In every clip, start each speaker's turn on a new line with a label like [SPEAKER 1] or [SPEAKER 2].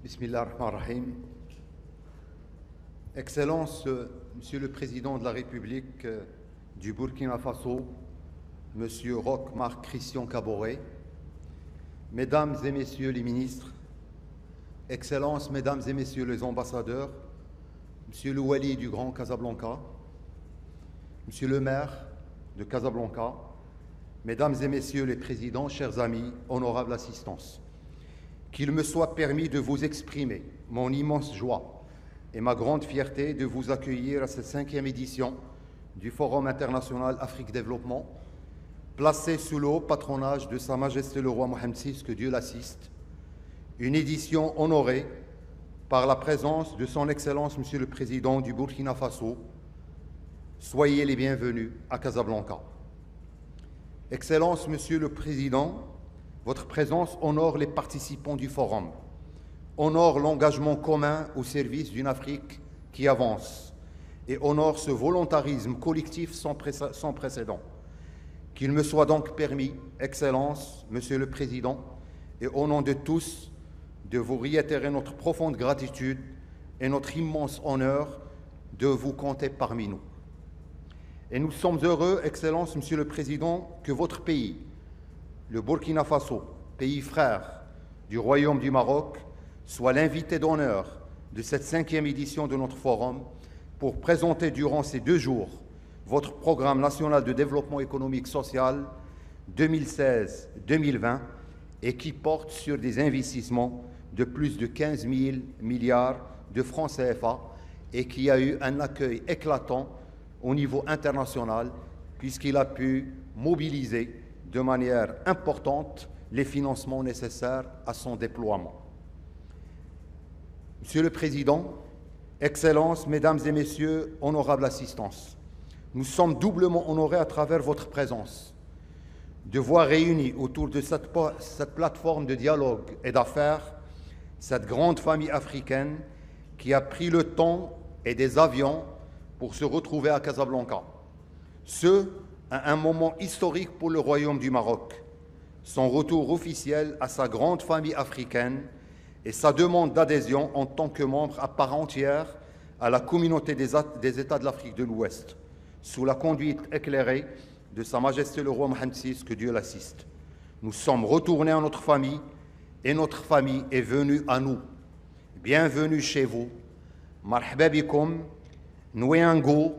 [SPEAKER 1] Bismillah ar-Rahman ar-Rahim. Excellence, Monsieur le Président de la République du Burkina Faso, Monsieur Roch Marc Christian Kaboré, Mesdames et Messieurs les ministres, Excellences, Mesdames et Messieurs les ambassadeurs, Monsieur le Wali du Grand Casablanca, Monsieur le maire de Casablanca, Mesdames et Messieurs les présidents, chers amis, honorable assistance, qu'il me soit permis de vous exprimer mon immense joie et ma grande fierté de vous accueillir à cette 5e édition du Forum international Afrique Développement, placé sous le haut patronage de Sa Majesté le Roi Mohamed VI, que Dieu l'assiste, une édition honorée par la présence de Son Excellence Monsieur le Président du Burkina Faso. Soyez les bienvenus à Casablanca. Excellence Monsieur le Président, votre présence honore les participants du Forum, honore l'engagement commun au service d'une Afrique qui avance et honore ce volontarisme collectif sans précédent. Qu'il me soit donc permis, Excellence, Monsieur le Président, et au nom de tous, de vous réitérer notre profonde gratitude et notre immense honneur de vous compter parmi nous. Et nous sommes heureux, Excellence, Monsieur le Président, que votre pays, le Burkina Faso, pays frère du Royaume du Maroc, soit l'invité d'honneur de cette 5e édition de notre forum pour présenter durant ces 2 jours votre programme national de développement économique social 2016-2020 et qui porte sur des investissements de plus de 15 000 milliards de francs CFA et qui a eu un accueil éclatant au niveau international puisqu'il a pu mobiliser de manière importante les financements nécessaires à son déploiement. Monsieur le Président, Excellences, Mesdames et Messieurs, honorables assistances, nous sommes doublement honorés à travers votre présence de voir réunis autour de cette plateforme de dialogue et d'affaires cette grande famille africaine qui a pris le temps et des avions pour se retrouver à Casablanca. Ce, à un moment historique pour le Royaume du Maroc, son retour officiel à sa grande famille africaine et sa demande d'adhésion en tant que membre à part entière à la communauté des États de l'Afrique de l'Ouest, sous la conduite éclairée de Sa Majesté le Roi Mohamed VI, que Dieu l'assiste. Nous sommes retournés à notre famille et notre famille est venue à nous. Bienvenue chez vous. Marhaba bikoum, Nouéango,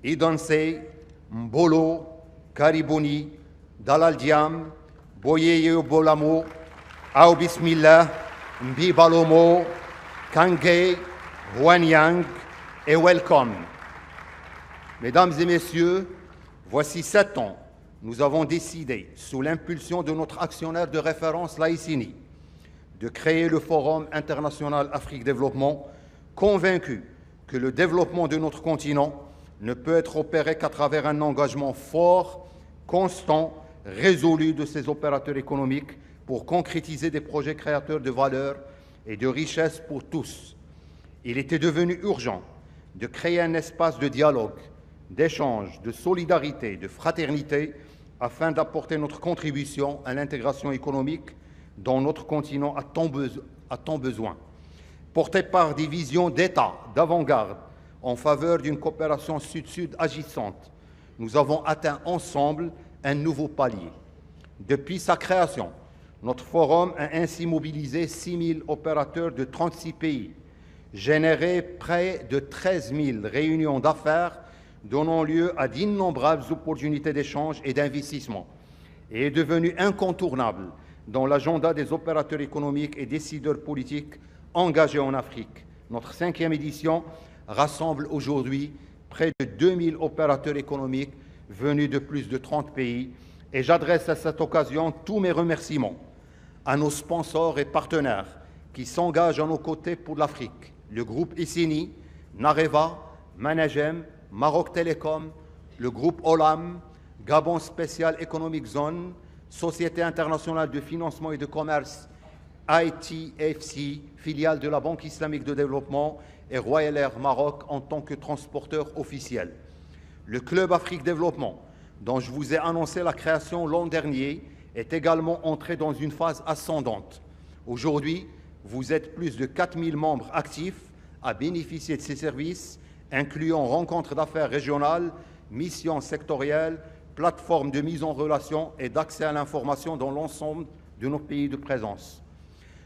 [SPEAKER 1] Idansei, Mbolo, Kariboni, Dalal Diam, Boyeye Bolamo, Ao Bismillah, Mbi Balomo, Kangé, Huanyang et welcome. Mesdames et messieurs, voici 7 ans, nous avons décidé, sous l'impulsion de notre actionnaire de référence, l'AICINI, de créer le Forum international Afrique Développement, convaincu que le développement de notre continent ne peut être opéré qu'à travers un engagement fort, constant, résolu de ces opérateurs économiques pour concrétiser des projets créateurs de valeur et de richesse pour tous. Il était devenu urgent de créer un espace de dialogue, d'échange, de solidarité, de fraternité, afin d'apporter notre contribution à l'intégration économique dont notre continent a tant besoin. Porté par des visions d'État d'avant-garde en faveur d'une coopération sud-sud agissante, nous avons atteint ensemble un nouveau palier. Depuis sa création, notre forum a ainsi mobilisé 6 000 opérateurs de 36 pays, généré près de 13 000 réunions d'affaires, donnant lieu à d'innombrables opportunités d'échange et d'investissement, et est devenu incontournable dans l'agenda des opérateurs économiques et décideurs politiques engagés en Afrique. Notre 5e édition rassemble aujourd'hui près de 2000 opérateurs économiques venus de plus de 30 pays et j'adresse à cette occasion tous mes remerciements à nos sponsors et partenaires qui s'engagent à nos côtés pour l'Afrique, le groupe ICINI, Nareva, Managem, Maroc Télécom, le groupe Olam, Gabon Special Economic Zone, Société internationale de financement et de commerce, ITFC, filiale de la Banque islamique de développement, et Royal Air Maroc en tant que transporteur officiel. Le Club Afrique Développement, dont je vous ai annoncé la création l'an dernier, est également entré dans une phase ascendante. Aujourd'hui, vous êtes plus de 4000 membres actifs à bénéficier de ces services, incluant rencontres d'affaires régionales, missions sectorielles, plateformes de mise en relation et d'accès à l'information dans l'ensemble de nos pays de présence.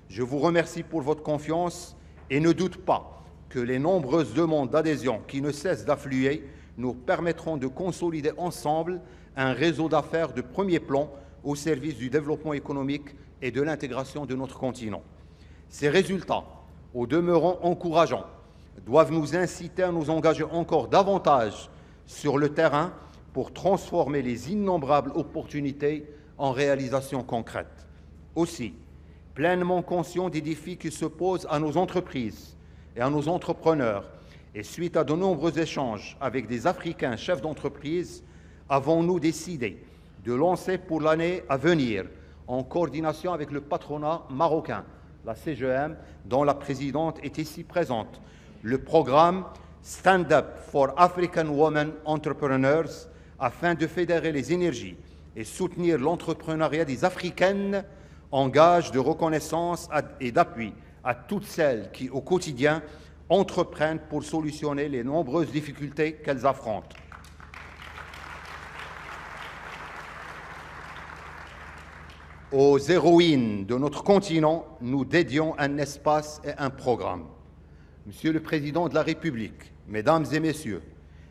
[SPEAKER 1] Je vous remercie pour votre confiance et ne doute pas que les nombreuses demandes d'adhésion qui ne cessent d'affluer nous permettront de consolider ensemble un réseau d'affaires de premier plan au service du développement économique et de l'intégration de notre continent. Ces résultats, au demeurant encourageants, doivent nous inciter à nous engager encore davantage sur le terrain pour transformer les innombrables opportunités en réalisations concrètes. Aussi, pleinement conscients des défis qui se posent à nos entreprises et à nos entrepreneurs, et suite à de nombreux échanges avec des Africains chefs d'entreprise, avons-nous décidé de lancer pour l'année à venir, en coordination avec le patronat marocain, la CGM, dont la présidente est ici présente, le programme Stand Up for African Women Entrepreneurs, afin de fédérer les énergies et soutenir l'entrepreneuriat des Africaines en gage de reconnaissance et d'appui à toutes celles qui, au quotidien, entreprennent pour solutionner les nombreuses difficultés qu'elles affrontent. Aux héroïnes de notre continent, nous dédions un espace et un programme. Monsieur le Président de la République, Mesdames et Messieurs,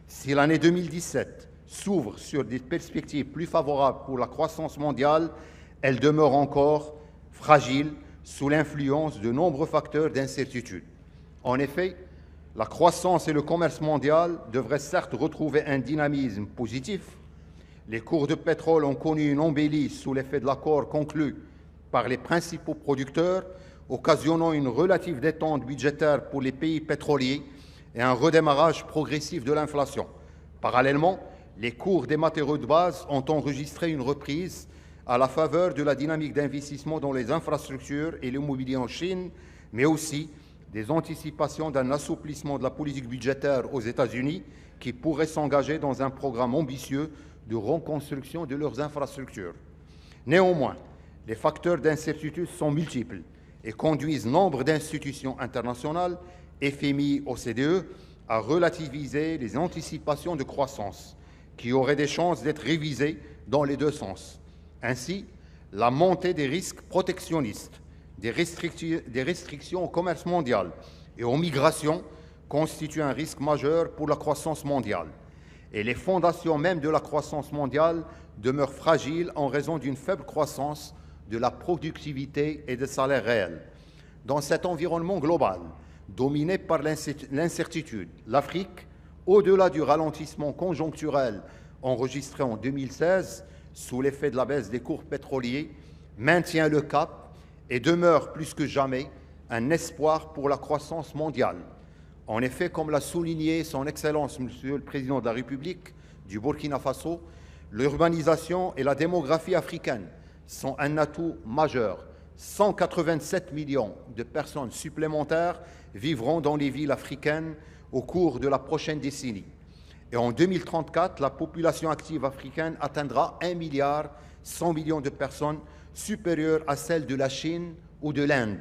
[SPEAKER 1] si l'année 2017 s'ouvre sur des perspectives plus favorables pour la croissance mondiale, elle demeure encore fragile sous l'influence de nombreux facteurs d'incertitude. En effet, la croissance et le commerce mondial devraient certes retrouver un dynamisme positif. Les cours de pétrole ont connu une embellie sous l'effet de l'accord conclu par les principaux producteurs, occasionnant une relative détente budgétaire pour les pays pétroliers et un redémarrage progressif de l'inflation. Parallèlement, les cours des matériaux de base ont enregistré une reprise à la faveur de la dynamique d'investissement dans les infrastructures et l'immobilier en Chine, mais aussi des anticipations d'un assouplissement de la politique budgétaire aux États-Unis qui pourraient s'engager dans un programme ambitieux de reconstruction de leurs infrastructures. Néanmoins, les facteurs d'incertitude sont multiples et conduisent nombre d'institutions internationales, FMI, OCDE, à relativiser les anticipations de croissance qui auraient des chances d'être révisées dans les deux sens. Ainsi, la montée des risques protectionnistes, des restrictions au commerce mondial et aux migrations constituent un risque majeur pour la croissance mondiale. Et les fondations même de la croissance mondiale demeurent fragiles en raison d'une faible croissance de la productivité et des salaires réels. Dans cet environnement global, dominé par l'incertitude, l'Afrique, au-delà du ralentissement conjoncturel enregistré en 2016 sous l'effet de la baisse des cours pétroliers, maintient le cap et demeure plus que jamais un espoir pour la croissance mondiale. En effet, comme l'a souligné son Excellence, Monsieur le Président de la République du Burkina Faso, l'urbanisation et la démographie africaine sont un atout majeur. 187 millions de personnes supplémentaires vivront dans les villes africaines au cours de la prochaine décennie. Et en 2034, la population active africaine atteindra 1,1 milliard de personnes, supérieure à celle de la Chine ou de l'Inde.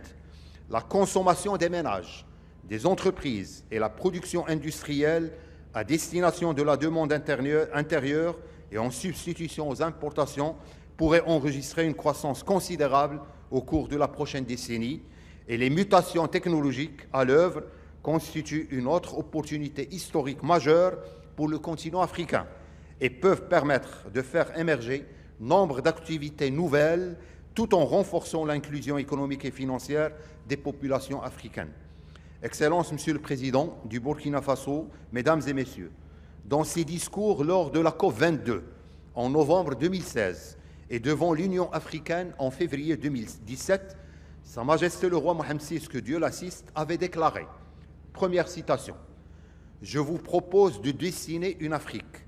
[SPEAKER 1] La consommation des ménages, des entreprises et la production industrielle à destination de la demande intérieure et en substitution aux importations pourraient enregistrer une croissance considérable au cours de la prochaine décennie, et les mutations technologiques à l'œuvre constituent une autre opportunité historique majeure pour le continent africain et peuvent permettre de faire émerger nombre d'activités nouvelles tout en renforçant l'inclusion économique et financière des populations africaines. Excellence, Monsieur le Président du Burkina Faso, Mesdames et Messieurs, dans ses discours lors de la COP22 en novembre 2016 et devant l'Union africaine en février 2017, Sa Majesté le roi Mohamed VI, que Dieu l'assiste, avait déclaré, première citation, « Je vous propose de dessiner une Afrique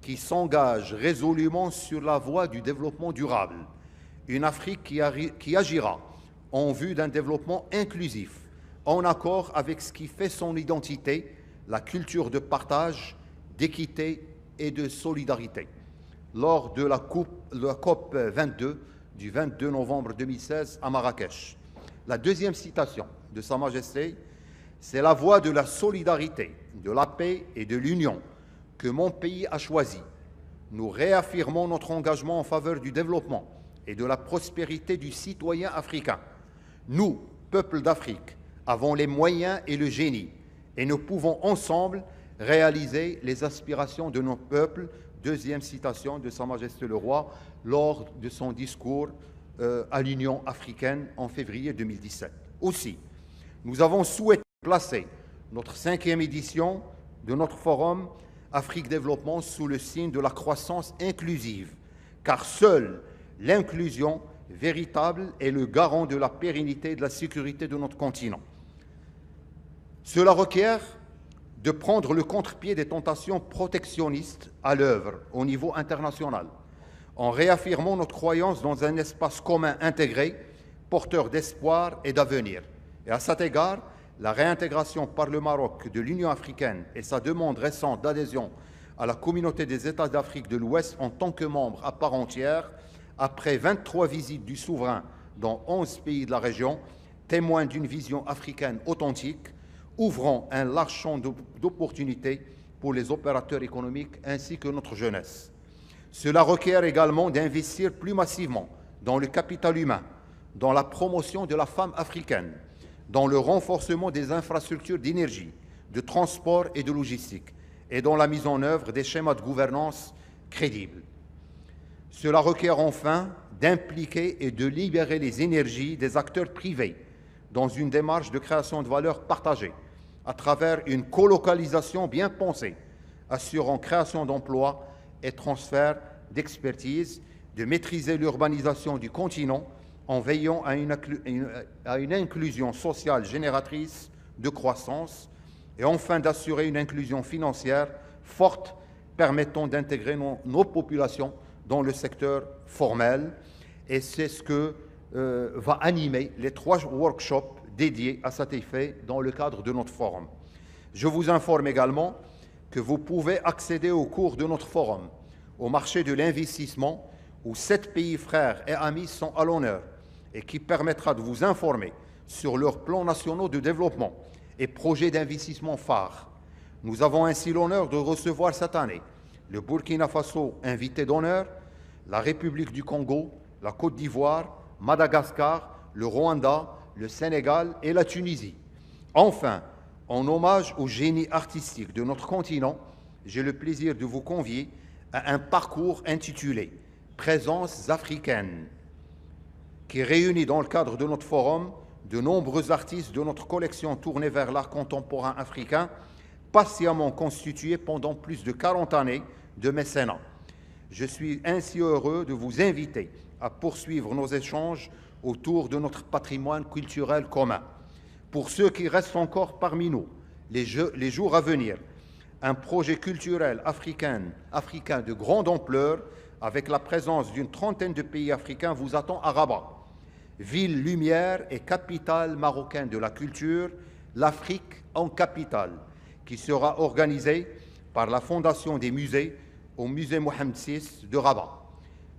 [SPEAKER 1] qui s'engage résolument sur la voie du développement durable, une Afrique qui agira en vue d'un développement inclusif, en accord avec ce qui fait son identité, la culture de partage, d'équité et de solidarité. » Lors de la COP 22 du 22 novembre 2016 à Marrakech. La deuxième citation de Sa Majesté, c'est la voie de la solidarité, de la paix et de l'union que mon pays a choisie. Nous réaffirmons notre engagement en faveur du développement et de la prospérité du citoyen africain. Nous, peuple d'Afrique, avons les moyens et le génie, et nous pouvons ensemble réaliser les aspirations de nos peuples. Deuxième citation de Sa Majesté le Roi lors de son discours à l'Union africaine en février 2017. Aussi, nous avons souhaité placer notre 5e édition de notre forum Afrique Développement sous le signe de la croissance inclusive, car seule l'inclusion véritable est le garant de la pérennité et de la sécurité de notre continent. Cela requiert de prendre le contre-pied des tentations protectionnistes à l'œuvre au niveau international, en réaffirmant notre croyance dans un espace commun intégré, porteur d'espoir et d'avenir. Et à cet égard, la réintégration par le Maroc de l'Union africaine et sa demande récente d'adhésion à la communauté des États d'Afrique de l'Ouest en tant que membre à part entière, après 23 visites du souverain dans 11 pays de la région, témoigne d'une vision africaine authentique, ouvrant un large champ d'opportunités pour les opérateurs économiques ainsi que notre jeunesse. Cela requiert également d'investir plus massivement dans le capital humain, dans la promotion de la femme africaine, dans le renforcement des infrastructures d'énergie, de transport et de logistique, et dans la mise en œuvre des schémas de gouvernance crédibles. Cela requiert enfin d'impliquer et de libérer les énergies des acteurs privés dans une démarche de création de valeur partagée, à travers une colocalisation bien pensée, assurant création d'emplois et transfert d'expertise, de maîtriser l'urbanisation du continent en veillant à une inclusion sociale génératrice de croissance et enfin d'assurer une inclusion financière forte permettant d'intégrer nos populations dans le secteur formel. Et c'est ce que va animer les 3 workshops dédiés à cet effet dans le cadre de notre forum. Je vous informe également que vous pouvez accéder au cours de notre forum au marché de l'investissement où 7 pays frères et amis sont à l'honneur et qui permettra de vous informer sur leurs plans nationaux de développement et projets d'investissement phares. Nous avons ainsi l'honneur de recevoir cette année le Burkina Faso, invité d'honneur, la République du Congo, la Côte d'Ivoire, Madagascar, le Rwanda, le Sénégal et la Tunisie. Enfin, en hommage au génie artistique de notre continent, j'ai le plaisir de vous convier à un parcours intitulé « Présences africaines » qui réunit dans le cadre de notre forum de nombreux artistes de notre collection tournée vers l'art contemporain africain, patiemment constituée pendant plus de 40 années de mécénat. Je suis ainsi heureux de vous inviter à poursuivre nos échanges autour de notre patrimoine culturel commun. Pour ceux qui restent encore parmi nous, les jours à venir, un projet culturel africain de grande ampleur avec la présence d'une trentaine de pays africains vous attend à Rabat. Ville lumière et capitale marocaine de la culture, l'Afrique en capitale, qui sera organisée par la Fondation des musées au musée Mohamed VI de Rabat.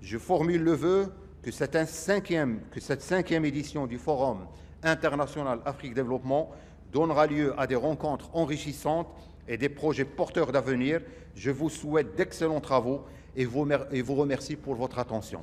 [SPEAKER 1] Je formule le vœu que cette 5e édition du Forum international Afrique Développement donnera lieu à des rencontres enrichissantes et des projets porteurs d'avenir. Je vous souhaite d'excellents travaux et vous remercie pour votre attention.